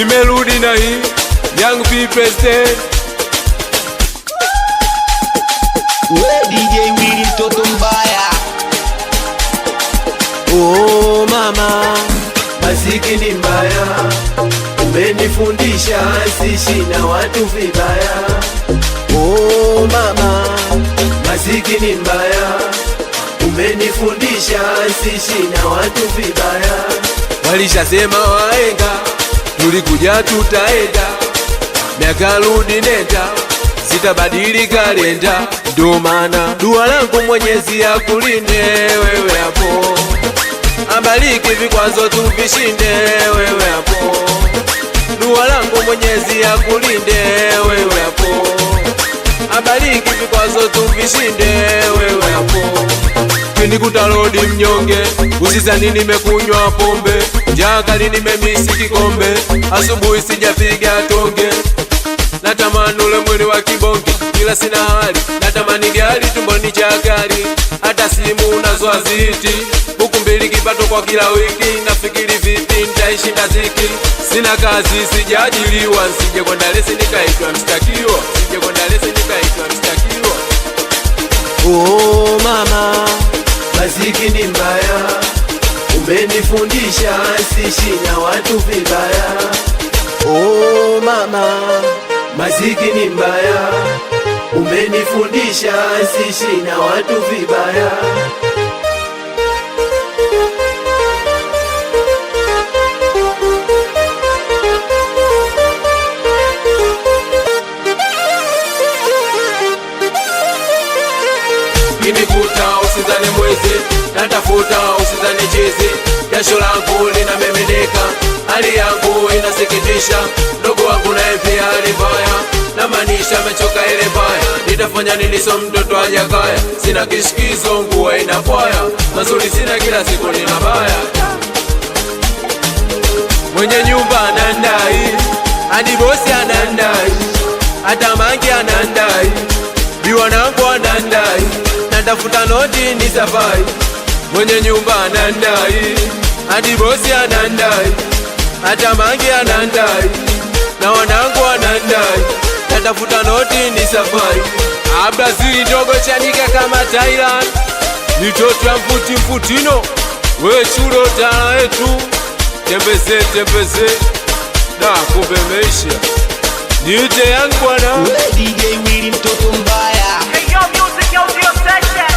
nimerudi na hii Young P President. DJ Willy mtoto mbaya. Oh mama, maziki ni mbaya, umenifundisha sishi na watu vibaya. Oh mama, maziki ni mbaya, umenifundisha sishi na watu vibaya. Walishasema waenga, tulikuja tutaenda, miaka rudi nenda, sitabadili kalenda. Ndo maana dua langu Mwenyezi akulinde wewe hapo, abariki vikwazo tuvishinde wewe hapo. Dua langu Mwenyezi akulinde wewe hapo, abariki vikwazo tuvishinde wewe hapo. Kinikuta rodi mnyonge, usizani nimekunywa pombe, njaa kali nimemisi kikombe, asubuhi sijapiga tonge. Natamani ule mwili wa kibonge, kila sina hali, natamani gari tumboni chakari, hata simu nazo haziti, huku mbili kipato kwa kila wiki. Nafikiri vipi nitaishi na ziki, sina kazi sijajiliwa, nsije kwenda lesi nikaitwa mshtakiwa, sije kwenda lesi nikaitwa mshtakiwa. Oh mama, maziki ni mbaya, umenifundisha sishi na watu vibaya. Oh mama, maziki ni mbaya, umenifundisha sishi na watu vibaya. Kinikuta usizane mwezi, natafuta usizane chizi, jasho langu linamiminika, hali yangu inasikitisha. Ndugu wangu naye pia hali mbaya, na maanisha mechoka ile mbaya. Nitafanya nini so mtoto hajakaya, sina kishikizo nguo inapwaya, mazuri sina kila siku ni mabaya. Mwenye nyumba anandai, hadi bosi anandai, hata mangi anandai, biwanangu anandai, natafuta noti ni safari. Mwenye nyumba anandai, hadi bosi anandai, hata mangi anandai, na wanangu anandai, natafuta noti ni safari. Abrazili ndogo chanika kama Thailand, mitoto ya mfutino, we chulo tala etu, tembeze, da kumbe meisha. Niite yangu bwana, DJ Willy mtoto mbaya. Hey yo, music, yo, section.